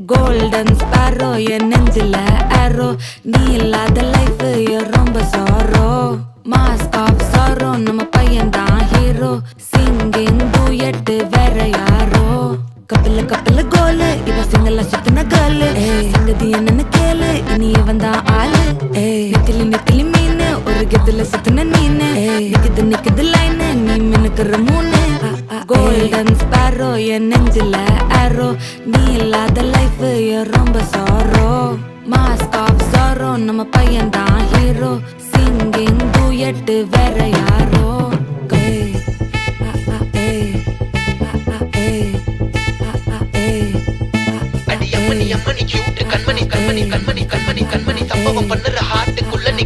golden sparrow என் நெஞ்சில ஆரோ நீ இல்லாத லைஃப் ரொம்ப சாரோ மாஸ்க் ஆஃப் சாரோ நம்ம பையன் தான் ஹீரோ சிங்கிங் டூயட் வேற யாரோ கப்பல கோலு இவ சிங்கல சுத்தின கேளு சங்கதி என்னன்னு கேளு இனி இவன் தான் ஆளு நெத்திலி மீனு ஒரு கெத்துல சுத்தின நீனு நிக்குது லைனு நீ மினுக்குற மூணு கோல்டன் ஸ்பாரோ என் நெஞ்சில ஆரோ நீ இல்லாத லைஃப் ரொம்ப சாரோ மாஸ்க் ஆஃப் சாரோ நம்ம பையன் தான் ஹீரோ சிங்கிங் டூயட் வேற யாரோ கண்மணி சம்பவம் பண்ணுற ஹார்ட்டுக்குள்ள நீ